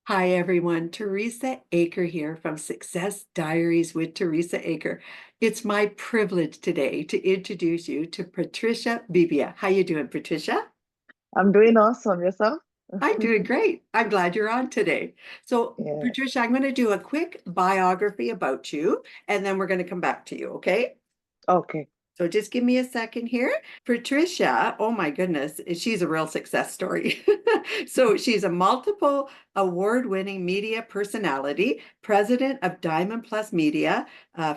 Hi, everyone. Teresa Aker here from Success Diaries with Teresa Aker. It's my privilege today to introduce you to Patricia Bebia. How you doing, Patricia? I'm doing awesome. Yourself? I'm doing great. I'm glad you're on today. So, Yeah. Patricia, I'm going to do a quick biography about you, and then we're going to come back to you, okay? Okay. So just give me a second here. Patricia, oh my goodness, she's a real success story. So she's a multiple award-winning media personality, president of Diamond Plus Media,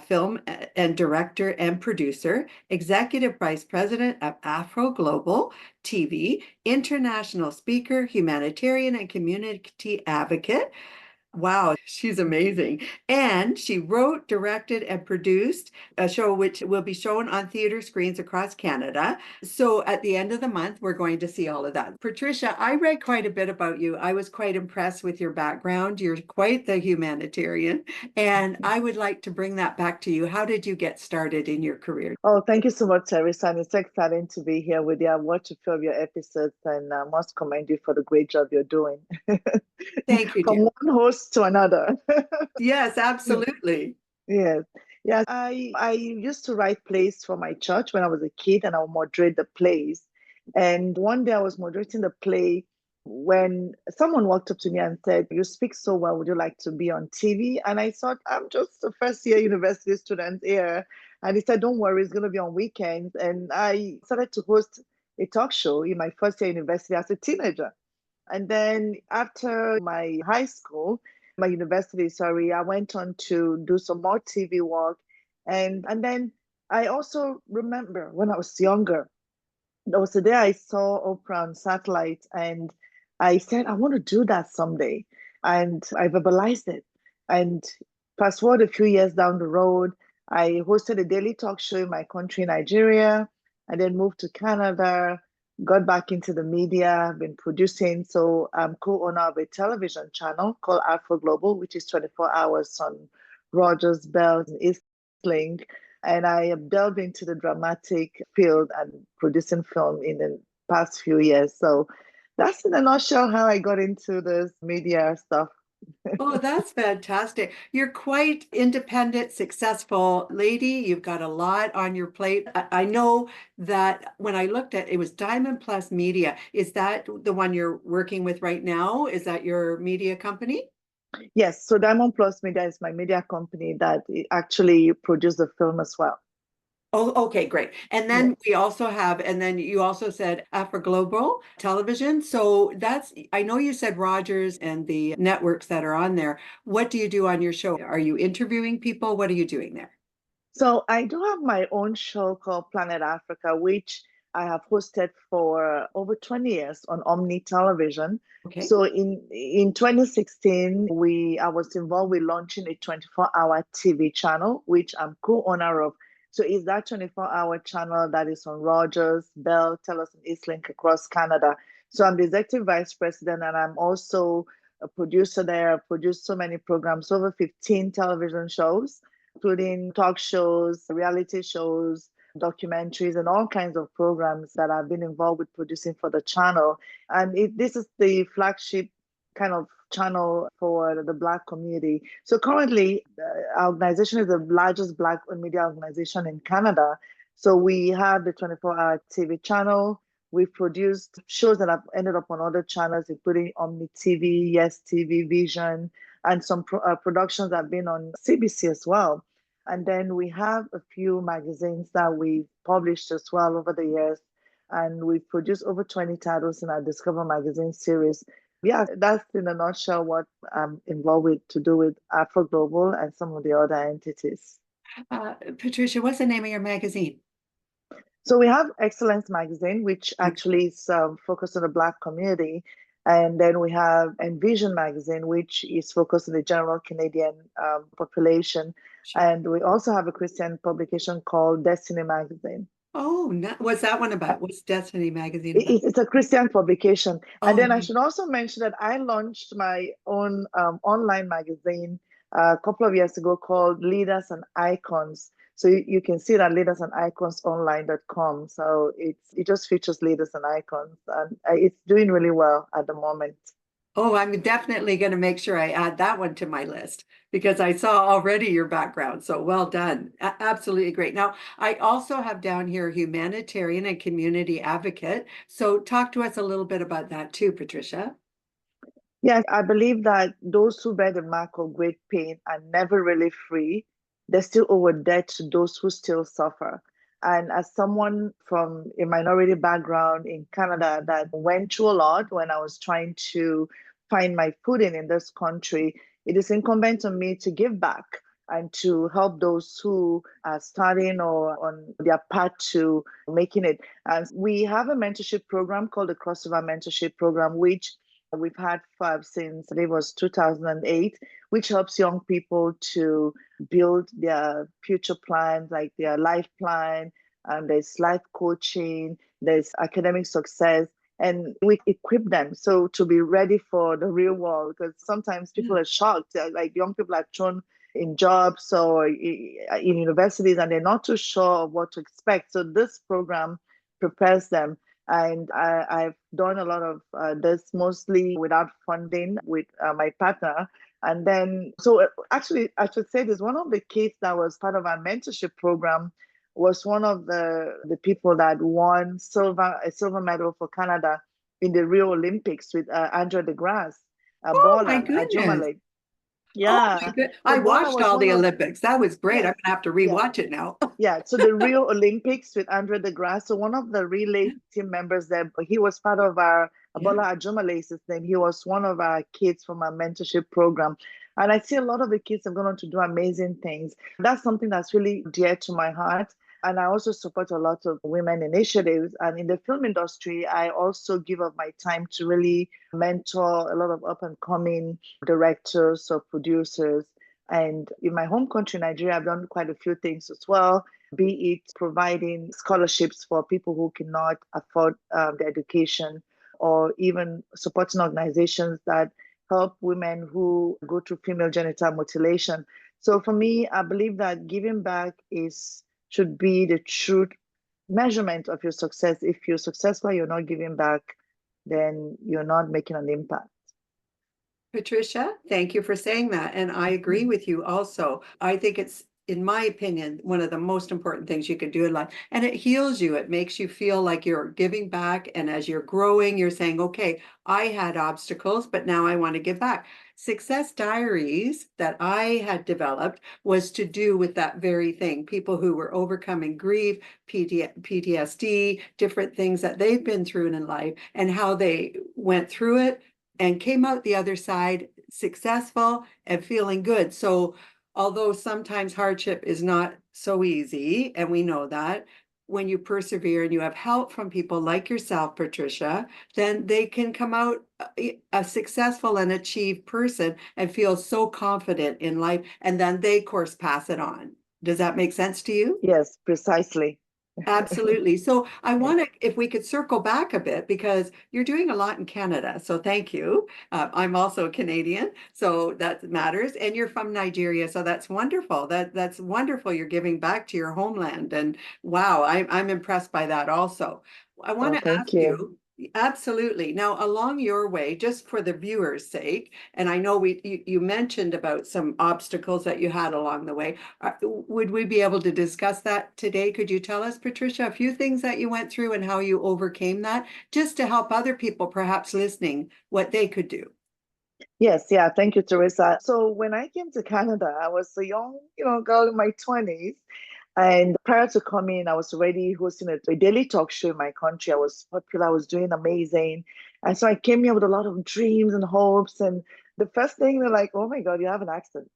film and director and producer, executive vice president of Afroglobal TV, international speaker, humanitarian and community advocate. Wow, she's amazing. And she wrote, directed, and produced a show which will be shown on theater screens across Canada. So at the end of the month, we're going to see all of that. Patricia, I read quite a bit about you. I was quite impressed with your background. You're quite the humanitarian, and I would like to bring that back to you. How did you get started in your career? Oh, thank you so much, Teresa. And it's so exciting to be here with you. I've watched a few of your episodes and I must commend you for the great job you're doing. Thank you, From dear. one host to another. Yes, absolutely. Yes. Yes. I used to write plays for my church when I was a kid and I would moderate the plays. And one day I was moderating the play when someone walked up to me and said, "You speak so well. Would you like to be on TV?" And I thought, I'm just a first year university student here. And he said, "Don't worry, it's going to be on weekends." And I started to host a talk show in my first year university as a teenager. And then after my high school, my university, sorry, I went on to do some more TV work. And then I also remember when I was younger, there was a day I saw Oprah on satellite and I said, I want to do that someday. And I verbalized it. And fast forward a few years down the road, I hosted a daily talk show in my country, Nigeria, and then moved to Canada, got back into the media, been producing. So I'm co-owner of a television channel called Afroglobal, which is 24 hours on Rogers, Bell, and Eastlink. And I have delved into the dramatic field and producing film in the past few years. So that's in a nutshell how I got into this media stuff. Oh, that's fantastic. You're quite independent, successful lady. You've got a lot on your plate. I know that when I looked at it was Diamond Plus Media. Is that the one you're working with right now? Is that your media company? Yes, so Diamond Plus Media is my media company that actually produced the film as well. Oh, okay, great. And then Yes. we also have, and then you also said Afroglobal Television. So that's, I know you said Rogers and the networks that are on there. What do you do on your show? Are you interviewing people? What are you doing there? So I do have my own show called Planet Africa, which I have hosted for over 20 years on Omni Television. Okay. So in 2016, I was involved with launching a 24-hour TV channel, which I'm co-owner of. So it's that 24-hour channel that is on Rogers, Bell, TELUS, and Eastlink across Canada. So I'm the executive vice president, and I'm also a producer there. I've produced so many programs, over 15 television shows including talk shows, reality shows, documentaries, and all kinds of programs that I've been involved with producing for the channel. And this is the flagship kind of channel for the Black community. So currently, our organization is the largest Black media organization in Canada. So we have the 24-hour TV channel. We've produced shows that have ended up on other channels, including Omni TV, Yes TV, Vision, and some productions that have been on CBC as well. And then we have a few magazines that we've published as well over the years. And we've produced over 20 titles in our Discover magazine series. Yeah, that's in a nutshell what I'm involved with to do with Afro Global and some of the other entities. Patricia, what's the name of your magazine? So we have Excellence Magazine, which Excellent. actually is focused on the Black community. And then we have Envision Magazine, which is focused on the general Canadian population. Sure. And we also have a Christian publication called Destiny Magazine. Oh, no, what's that one about? What's Destiny Magazine about? It's a Christian publication. And Oh, then I should also mention that I launched my own online magazine a couple of years ago called Leaders and Icons. So you can see that leadersandiconsonline.com. So it just features leaders and icons, and it's doing really well at the moment. Oh, I'm definitely going to make sure I add that one to my list because I saw already your background. So well done. Absolutely great. Now, I also have down here humanitarian and community advocate. So talk to us a little bit about that too, Patricia. Yes, I believe that those who bear the mark of great pain are never really free. They still owe a debt to those who still suffer. And as someone from a minority background in Canada that went through a lot when I was trying to find my footing in this country, it is incumbent on me to give back and to help those who are starting or on their path to making it. And we have a mentorship program called the Crossover Mentorship Program, which we've had since it was 2008, which helps young people to build their future plans, like their life plan. There's life coaching, there's academic success, and we equip them so to be ready for the real world. Because sometimes Yeah. people are shocked, like young people are thrown in jobs or in universities, and they're not too sure of what to expect. So this program prepares them, and I've done a lot of this mostly without funding with my partner. And then, so actually, I should say this, one of the kids that was part of our mentorship program was one of the people that won a silver medal for Canada in the Rio Olympics with Andre DeGrasse, a Oh my baller, a goodness. Jumale. Oh my Yeah. good. So I Bola watched was all one the of, Olympics. That was great. I'm yeah, gonna have to yeah. rewatch it now. Yeah, so the Rio Olympics with Andre DeGrasse. So one of the relay team members there, he was part of our Yeah. Abola Ajumale's name. He was one of our kids from our mentorship program. And I see a lot of the kids have gone on to do amazing things. That's something that's really dear to my heart. And I also support a lot of women initiatives. And in the film industry, I also give up my time to really mentor a lot of up and coming directors or producers. And in my home country, Nigeria, I've done quite a few things as well, be it providing scholarships for people who cannot afford the education, or even supporting organizations that help women who go through female genital mutilation. So for me, I believe that giving back is should be the true measurement of your success. If you're successful, you're not giving back, then you're not making an impact. Patricia, thank you for saying that. And I agree with you also. I think it's, in my opinion, one of the most important things you can do in life. And it heals you. It makes you feel like you're giving back. And as you're growing, you're saying, okay, I had obstacles, but now I want to give back. Success Diaries that I had developed was to do with that very thing. People who were overcoming grief, PTSD, different things that they've been through in life, and how they went through it and came out the other side successful and feeling good. So, although sometimes hardship is not so easy, and we know that, when you persevere and you have help from people like yourself, Patricia, then they can come out a successful and achieved person and feel so confident in life. And then they, of course, pass it on. Does that make sense to you? Yes, precisely. Absolutely. So I Yeah. want to, if we could circle back a bit, because you're doing a lot in Canada. So thank you. I'm also a Canadian, so that matters. And you're from Nigeria, so that's wonderful. That's wonderful. You're giving back to your homeland, and wow, I'm impressed by that also. I want Oh, to thank ask you. you, absolutely. Now, along your way, just for the viewers' sake, and I know you mentioned about some obstacles that you had along the way. Would we be able to discuss that today? Could you tell us, Patricia, a few things that you went through and how you overcame that, just to help other people perhaps listening what they could do? Yes, yeah, thank you, Teresa. So when I came to Canada, I was a young, girl in my 20s. And prior to coming, I was already hosting a daily talk show in my country. I was popular, I was doing amazing. And so I came here with a lot of dreams and hopes. And the first thing they're like, oh my God, you have an accent.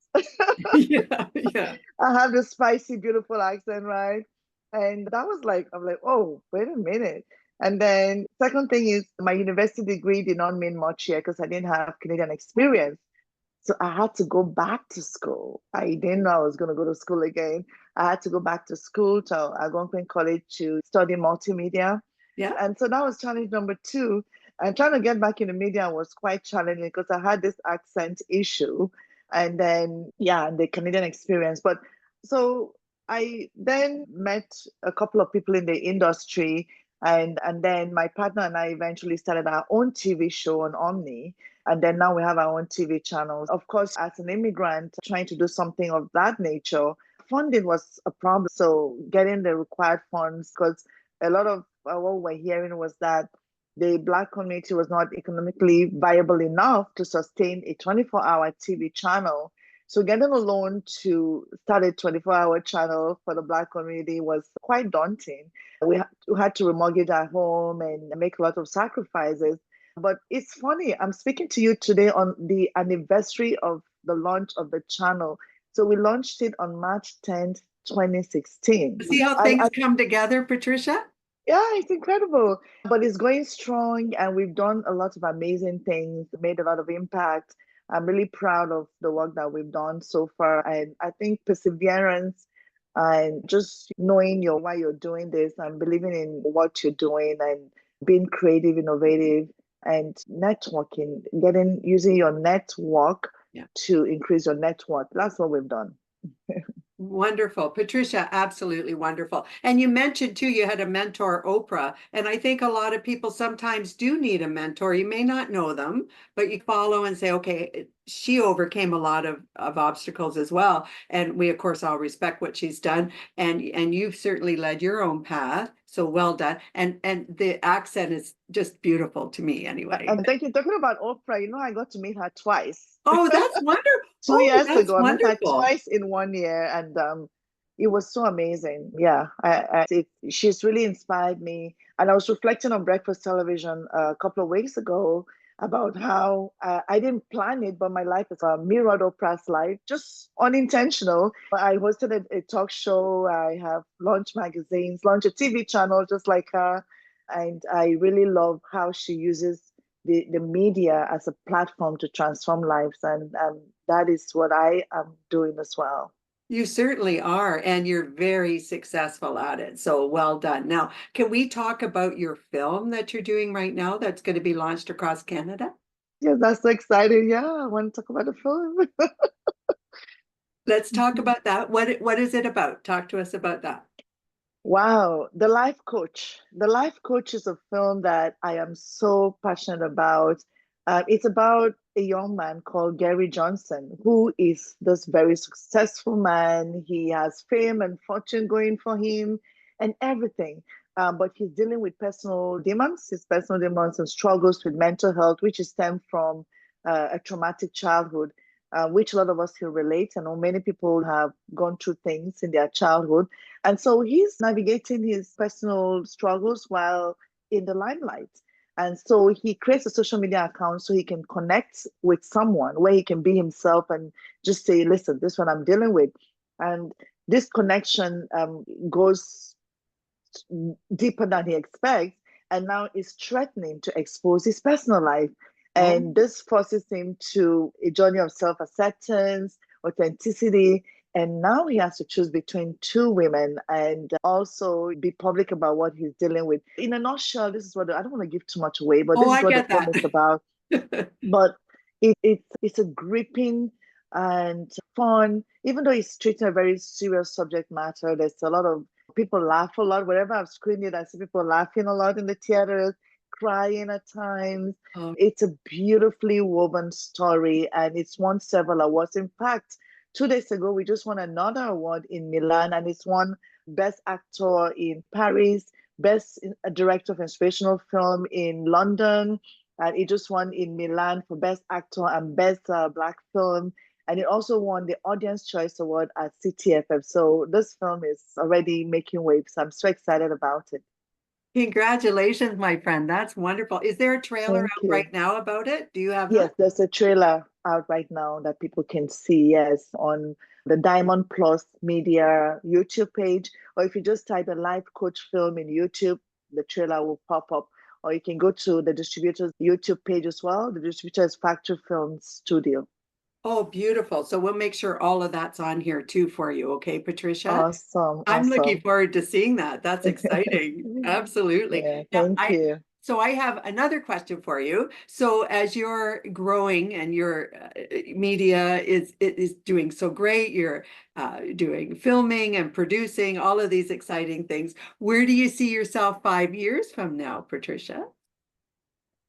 Yeah, yeah. I have this spicy, beautiful accent, right? And that was like, I'm like, oh, wait a minute. And then second thing is my university degree did not mean much here because I didn't have Canadian experience. So I had to go back to school. I didn't know I was going to go to school again. I had to go back to school to Algonquin College to study multimedia. Yeah. And so that was challenge number two. And trying to get back in the media was quite challenging because I had this accent issue. And then, yeah, the Canadian experience. But so I then met a couple of people in the industry. And then my partner and I eventually started our own TV show on Omni. And then now we have our own TV channels. Of course, as an immigrant trying to do something of that nature, funding was a problem. So getting the required funds, because a lot of what we're hearing was that the Black community was not economically viable enough to sustain a 24-hour TV channel. So getting a loan to start a 24-hour channel for the Black community was quite daunting. We had to remortgage our home and make a lot of sacrifices. But it's funny, I'm speaking to you today on the anniversary of the launch of the channel. So we launched it on March 10th, 2016. See how things come together, Patricia? Yeah, it's incredible, but it's going strong, and we've done a lot of amazing things, made a lot of impact. I'm really proud of the work that we've done so far, and I think perseverance and just knowing why you're doing this and believing in what you're doing and being creative, innovative, and networking, using your network to increase your net worth. That's what we've done. Wonderful. Patricia, absolutely wonderful. And you mentioned too, you had a mentor, Oprah. And I think a lot of people sometimes do need a mentor. You may not know them, but you follow and say, okay, she overcame a lot of obstacles as well. And we, of course, all respect what she's done. And you've certainly led your own path. So well done. And the accent is just beautiful to me anyway. And thank you. Talking about Oprah, I got to meet her twice. Oh, that's wonderful. 2 years that's ago. I met her wonderful. twice in 1 year, and it was so amazing. Yeah, she's really inspired me. And I was reflecting on Breakfast Television a couple of weeks ago about how I didn't plan it, but my life is mirrored Oprah's life, just unintentional. I hosted a talk show. I have launched magazines, launched a TV channel just like her. And I really love how she uses the media as a platform to transform lives. And that is what I am doing as well. You certainly are, and you're very successful at it. So well done. Now, can we talk about your film that you're doing right now that's going to be launched across Canada? Yeah, that's so exciting. Yeah, I want to talk about the film. Let's talk about that. What is it about? Talk to us about that. Wow, The Life Coach. The Life Coach is a film that I am so passionate about. It's about a young man called Gary Johnson, who is this very successful man. He has fame and fortune going for him and everything. But he's dealing with his personal demons and struggles with mental health, which is stemmed from a traumatic childhood, which a lot of us can relate. I know many people have gone through things in their childhood. And so he's navigating his personal struggles while in the limelight. And so he creates a social media account so he can connect with someone where he can be himself and just say, listen, this is what I'm dealing with. And this connection goes deeper than he expects, and now is threatening to expose his personal life. And this forces him to a journey of self-acceptance, authenticity. And now he has to choose between two women and also be public about what he's dealing with. In a nutshell, this is what I don't want to give too much away, but this is what the film is about. But it's a gripping and fun, even though it's treating a very serious subject matter. There's a lot of people laugh a lot. Wherever I've screened it, I see people laughing a lot in the theaters, crying at times. It's a beautifully woven story, and it's won several awards. In fact, 2 days ago, we just won another award in Milan, and it's won Best Actor in Paris, Best Director of Inspirational Film in London, and it just won in Milan for Best Actor and Best Black Film. And it also won the Audience Choice Award at CTFF. So this film is already making waves. I'm so excited about it. Congratulations, my friend. That's wonderful. Is there a trailer out right now about it? Do you have Yes, that? there's a trailer out right now that people can see, yes, on the Diamond Plus Media YouTube page. Or if you just type a Life Coach film in YouTube, the trailer will pop up. Or you can go to the distributor's YouTube page as well. The distributor is Factory Film Studio. Oh, beautiful. So we'll make sure all of that's on here too for you. Okay, Patricia? Awesome. I'm looking forward to seeing that. That's exciting. Absolutely. Yeah, Now, thank you. So I have another question for you. So as you're growing and your media is doing so great, you're doing filming and producing all of these exciting things. Where do you see yourself 5 years from now, Patricia?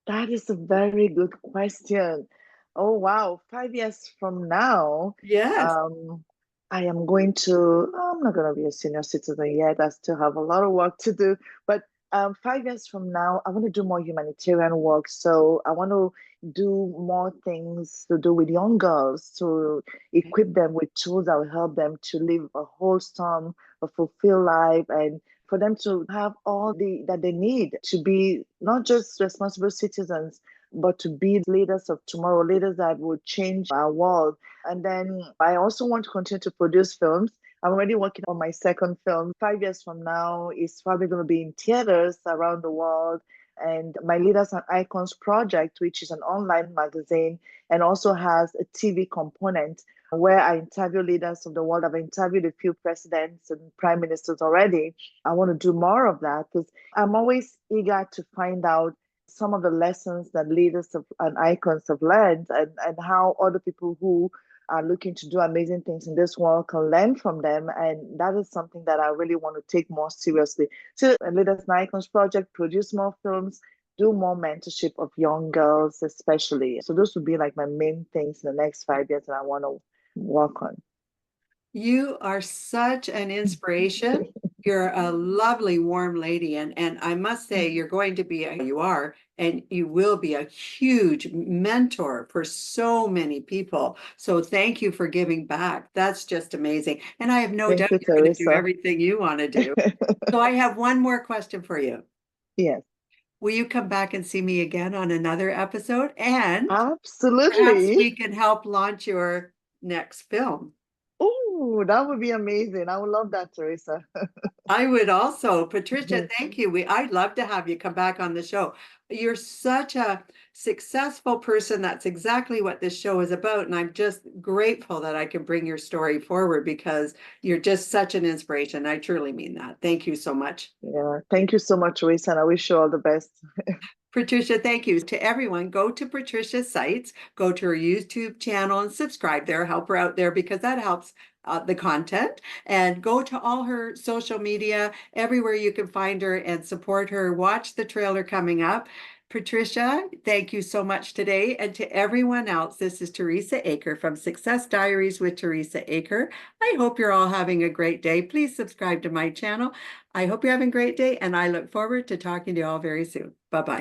That is a very good question. Oh, wow. 5 years from now, Yes. um, I'm not going to be a senior citizen yet. I still have a lot of work to do. But 5 years from now, I want to do more humanitarian work. So I want to do more things to do with young girls, to equip them with tools that will help them to live a wholesome, a fulfilled life, and for them to have all that they need to be not just responsible citizens, but to be leaders of tomorrow, leaders that will change our world. And then I also want to continue to produce films. I'm already working on my second film. 5 years from now, it's probably going to be in theaters around the world. And my Leaders and Icons project, which is an online magazine and also has a TV component where I interview leaders of the world. I've interviewed a few presidents and prime ministers already. I want to do more of that because I'm always eager to find out some of the lessons that and icons have learned, and how other people who are looking to do amazing things in this world can learn from them. And that is something that I really want to take more seriously. So, Leaders and Icons Project, produce more films, do more mentorship of young girls, especially. So, those would be like my main things in the next 5 years that I want to work on. You are such an inspiration. You're a lovely, warm lady. And I must say, you're going to be, you are, and you will be a huge mentor for so many people. So thank you for giving back. That's just amazing. And I have no Thank doubt you, you're going to do Teresa. everything you want to do. So I have one more question for you. Yes, Will you come back and see me again on another episode? And perhaps absolutely. we can help launch your next film. Oh, that would be amazing. I would love that, Teresa. I would also. Patricia, thank you. I'd love to have you come back on the show. You're such a successful person. That's exactly what this show is about. And I'm just grateful that I can bring your story forward because you're just such an inspiration. I truly mean that. Thank you so much. Yeah, thank you so much, Teresa, and I wish you all the best. Patricia, thank you to everyone. Go to Patricia's sites, go to her YouTube channel and subscribe there, help her out there because that helps the content. And go to all her social media, everywhere you can find her and support her. Watch the trailer coming up. Patricia, thank you so much today. And to everyone else, this is Teresa Aker from Success Diaries with Teresa Aker. I hope you're all having a great day. Please subscribe to my channel. I hope you're having a great day, and I look forward to talking to you all very soon. Bye-bye.